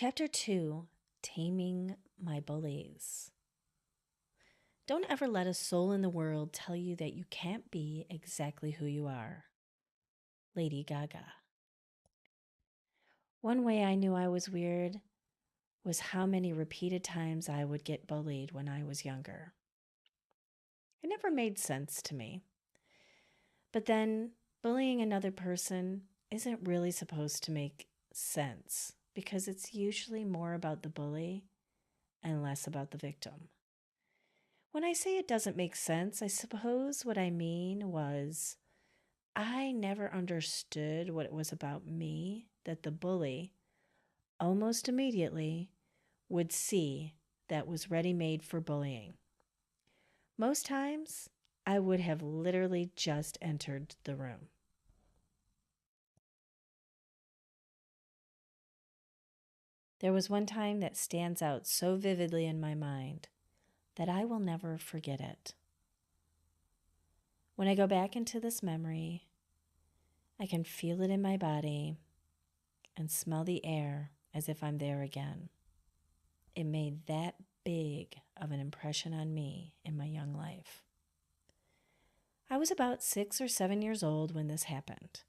Chapter 2, Taming My Bullies. Don't ever let a soul in the world tell you that you can't be exactly who you are. Lady Gaga. One way I knew I was weird was how many repeated times I would get bullied when I was younger. It never made sense to me. But then, bullying another person isn't really supposed to make sense because it's usually more about the bully and less about the victim. When I say it doesn't make sense, I suppose what I mean was I never understood what it was about me that the bully, almost immediately, would see that was ready-made for bullying. Most times, I would have literally just entered the room. There was one time that stands out so vividly in my mind that I will never forget it. When I go back into this memory, I can feel it in my body and smell the air as if I'm there again. It made that big of an impression on me in my young life. I was about 6 or 7 years old when this happened.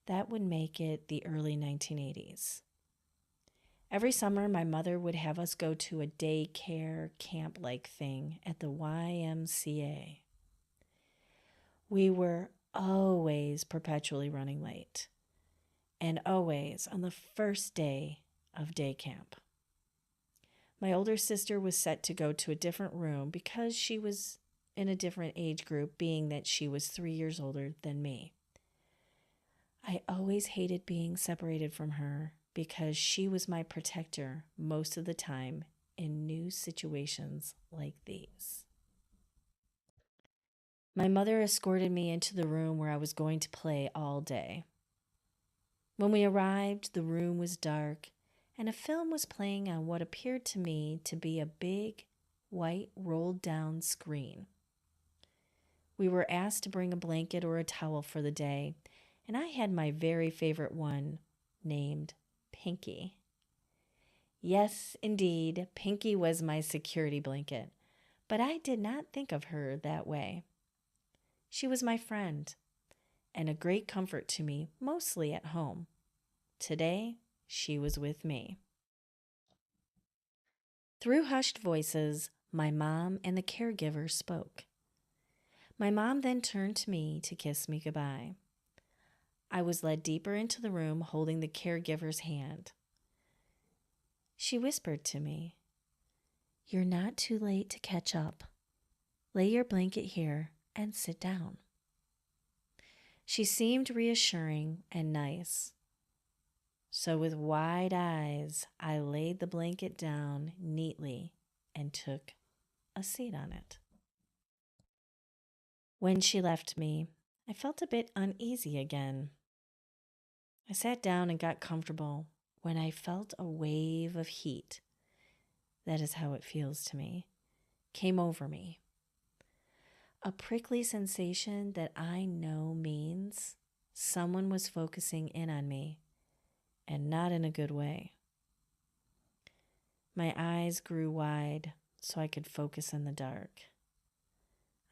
That would make it the early 1980s. Every summer, my mother would have us go to a daycare camp-like thing at the YMCA. We were always perpetually running late, and always on the first day of day camp. My older sister was set to go to a different room because she was in a different age group, being that she was 3 years older than me. I always hated being separated from her because she was my protector most of the time in new situations like these. My mother escorted me into the room where I was going to play all day. When we arrived, the room was dark, and a film was playing on what appeared to me to be a big, white, rolled-down screen. We were asked to bring a blanket or a towel for the day, and I had my very favorite one, named Pinky. Yes, indeed, Pinky was my security blanket, but I did not think of her that way. She was my friend, and a great comfort to me, mostly at home. Today, she was with me. Through hushed voices, my mom and the caregiver spoke. My mom then turned to me to kiss me goodbye. I was led deeper into the room holding the caregiver's hand. She whispered to me, "You're not too late to catch up. Lay your blanket here and sit down." She seemed reassuring and nice. So with wide eyes, I laid the blanket down neatly and took a seat on it. When she left me, I felt a bit uneasy again. I sat down and got comfortable when I felt a wave of heat, that is how it feels to me, came over me. A prickly sensation that I know means someone was focusing in on me, and not in a good way. My eyes grew wide so I could focus in the dark.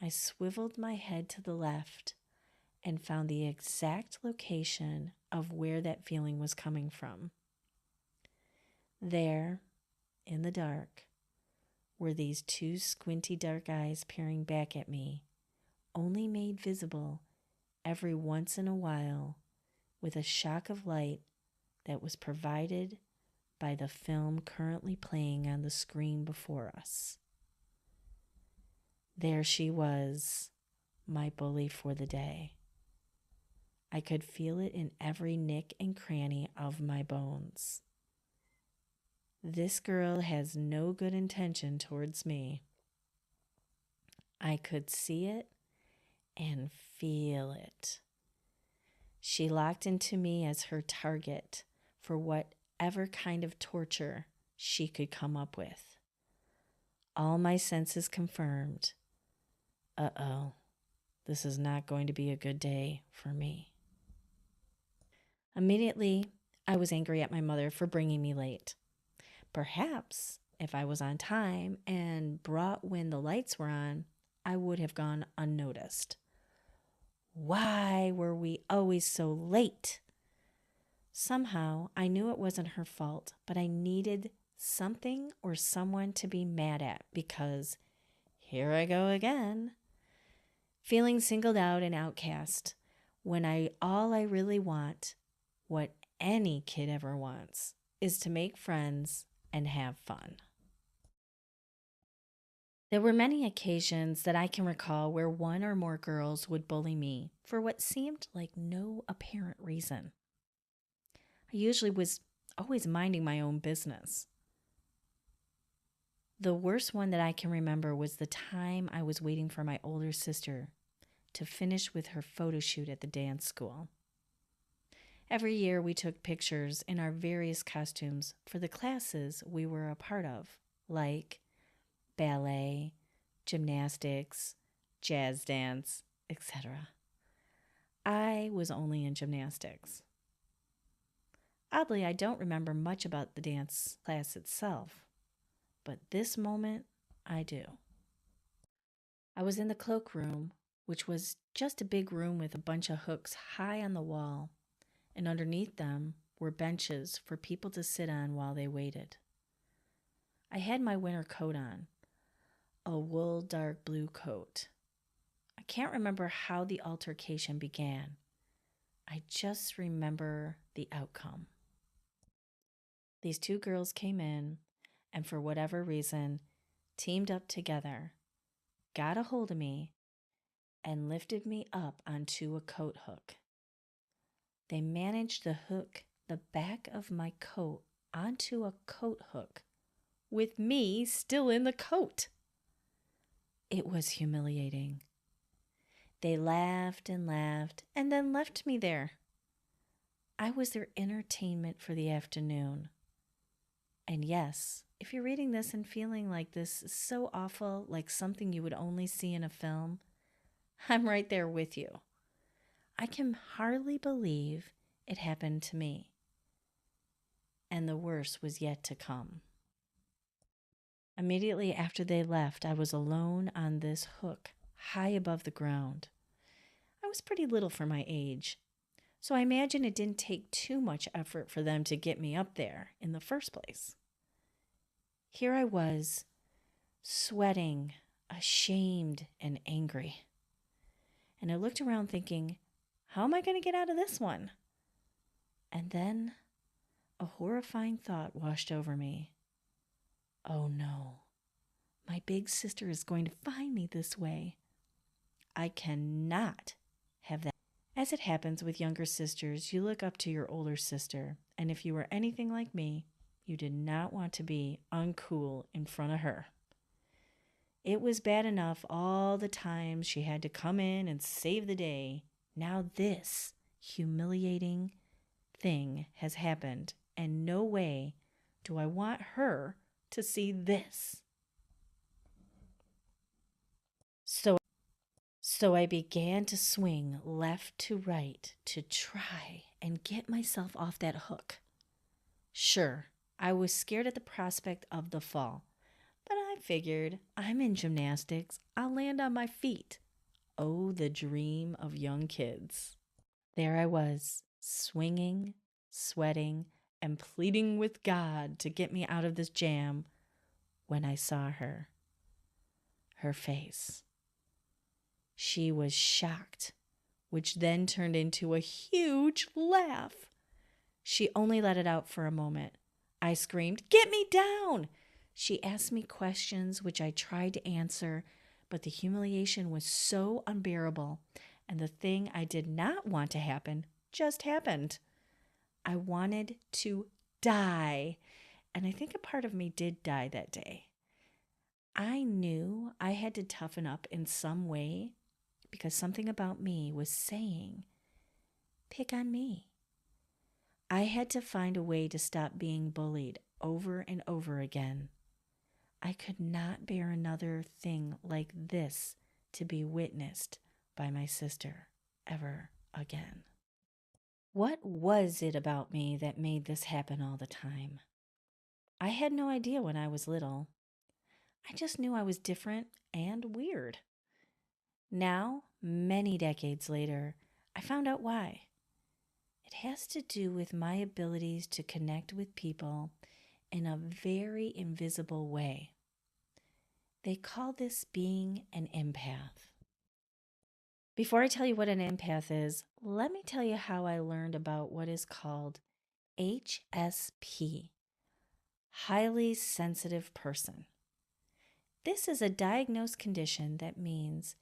I swiveled my head to the left and found the exact location of where that feeling was coming from. There, in the dark, were these two squinty dark eyes peering back at me, only made visible every once in a while with a shock of light that was provided by the film currently playing on the screen before us. There she was, my bully for the day. I could feel it in every nick and cranny of my bones. This girl has no good intention towards me. I could see it and feel it. She locked into me as her target for whatever kind of torture she could come up with. All my senses confirmed, uh-oh, this is not going to be a good day for me. Immediately, I was angry at my mother for bringing me late. Perhaps if I was on time and brought when the lights were on, I would have gone unnoticed. Why were we always so late? Somehow, I knew it wasn't her fault, but I needed something or someone to be mad at because here I go again. Feeling singled out and outcast when all I really want, what any kid ever wants, is to make friends and have fun. There were many occasions that I can recall where one or more girls would bully me for what seemed like no apparent reason. I usually was always minding my own business. The worst one that I can remember was the time I was waiting for my older sister to finish with her photo shoot at the dance school. Every year we took pictures in our various costumes for the classes we were a part of, like ballet, gymnastics, jazz dance, etc. I was only in gymnastics. Oddly, I don't remember much about the dance class itself, but this moment I do. I was in the cloakroom, which was just a big room with a bunch of hooks high on the wall, and underneath them were benches for people to sit on while they waited. I had my winter coat on, a wool dark blue coat. I can't remember how the altercation began. I just remember the outcome. These two girls came in and for whatever reason teamed up together, got a hold of me, and lifted me up onto a coat hook. They managed to hook the back of my coat onto a coat hook with me still in the coat. It was humiliating. They laughed and laughed and then left me there. I was their entertainment for the afternoon. And yes, if you're reading this and feeling like this is so awful, like something you would only see in a film, I'm right there with you. I can hardly believe it happened to me. And the worst was yet to come. Immediately after they left, I was alone on this hook, high above the ground. I was pretty little for my age, so I imagine it didn't take too much effort for them to get me up there in the first place. Here I was, sweating, ashamed, and angry. And I looked around thinking, how am I going to get out of this one? And then a horrifying thought washed over me. Oh no, my big sister is going to find me this way. I cannot have that. As it happens with younger sisters, you look up to your older sister, and if you were anything like me, you did not want to be uncool in front of her. It was bad enough all the times she had to come in and save the day. Now this humiliating thing has happened, and no way do I want her to see this. So I began to swing left to right to try and get myself off that hook. Sure, I was scared at the prospect of the fall, but I figured I'm in gymnastics. I'll land on my feet. Oh, the dream of young kids. There I was, swinging, sweating, and pleading with God to get me out of this jam when I saw her. Her face. She was shocked, which then turned into a huge laugh. She only let it out for a moment. I screamed, "Get me down!" She asked me questions, which I tried to answer, but the humiliation was so unbearable, and the thing I did not want to happen just happened. I wanted to die, and I think a part of me did die that day. I knew I had to toughen up in some way because something about me was saying, pick on me. I had to find a way to stop being bullied over and over again. I could not bear another thing like this to be witnessed by my sister ever again. What was it about me that made this happen all the time? I had no idea when I was little. I just knew I was different and weird. Now, many decades later, I found out why. It has to do with my abilities to connect with people in a very invisible way. They call this being an empath. Before I tell you what an empath is, let me tell you how I learned about what is called HSP, highly sensitive person. This is a diagnosed condition that means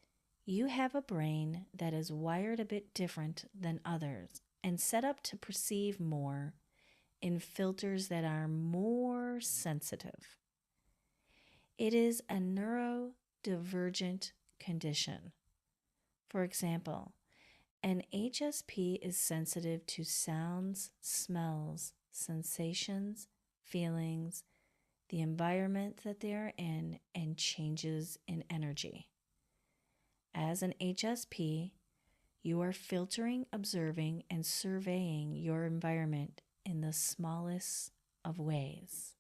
you have a brain that is wired a bit different than others and set up to perceive more in filters that are more sensitive. It is a neurodivergent condition. For example, an HSP is sensitive to sounds, smells, sensations, feelings, the environment that they are in, and changes in energy. As an HSP, you are filtering, observing, and surveying your environment in the smallest of ways.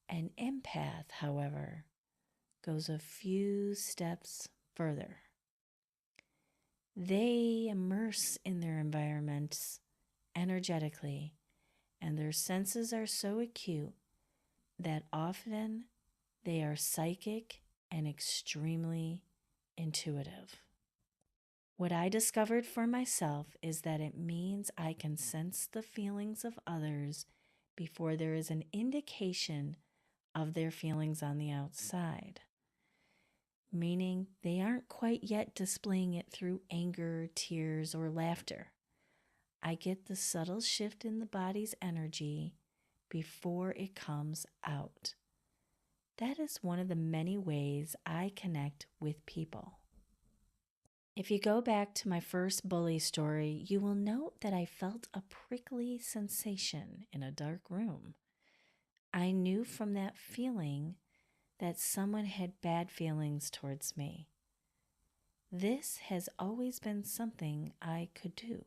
An empath, however, goes a few steps further. They immerse in their environments energetically, and their senses are so acute that often they are psychic and extremely intuitive. What I discovered for myself is that it means I can sense the feelings of others before there is an indication of their feelings on the outside, meaning they aren't quite yet displaying it through anger, tears, or laughter. I get the subtle shift in the body's energy before it comes out. That is one of the many ways I connect with people. If you go back to my first bully story, you will note that I felt a prickly sensation in a dark room. I knew from that feeling that someone had bad feelings towards me. This has always been something I could do.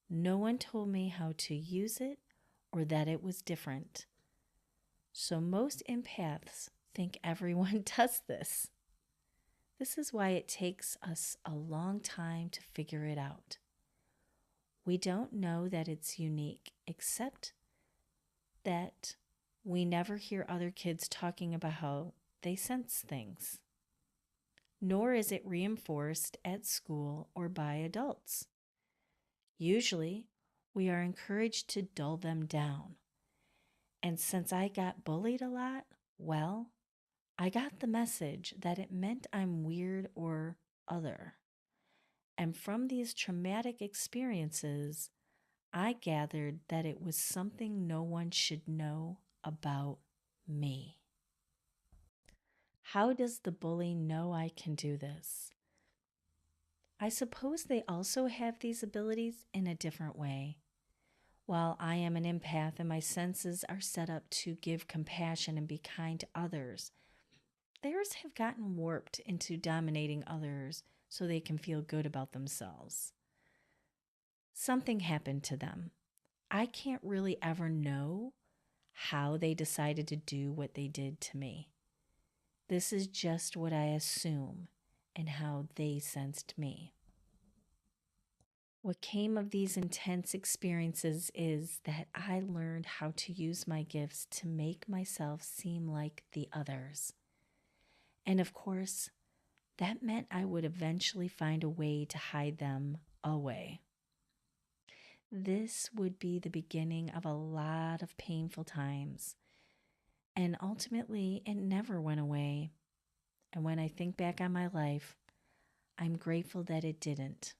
No one told me how to use it or that it was different. So most empaths think everyone does this. This is why it takes us a long time to figure it out. We don't know that it's unique, except that we never hear other kids talking about how they sense things. Nor is it reinforced at school or by adults. Usually, we are encouraged to dull them down. And since I got bullied a lot, well, I got the message that it meant I'm weird or other. And from these traumatic experiences, I gathered that it was something no one should know about me. How does the bully know I can do this? I suppose they also have these abilities in a different way. While I am an empath and my senses are set up to give compassion and be kind to others, theirs have gotten warped into dominating others so they can feel good about themselves. Something happened to them. I can't really ever know how they decided to do what they did to me. This is just what I assume and how they sensed me. What came of these intense experiences is that I learned how to use my gifts to make myself seem like the others. And of course, that meant I would eventually find a way to hide them away. This would be the beginning of a lot of painful times. And ultimately, it never went away. And when I think back on my life, I'm grateful that it didn't.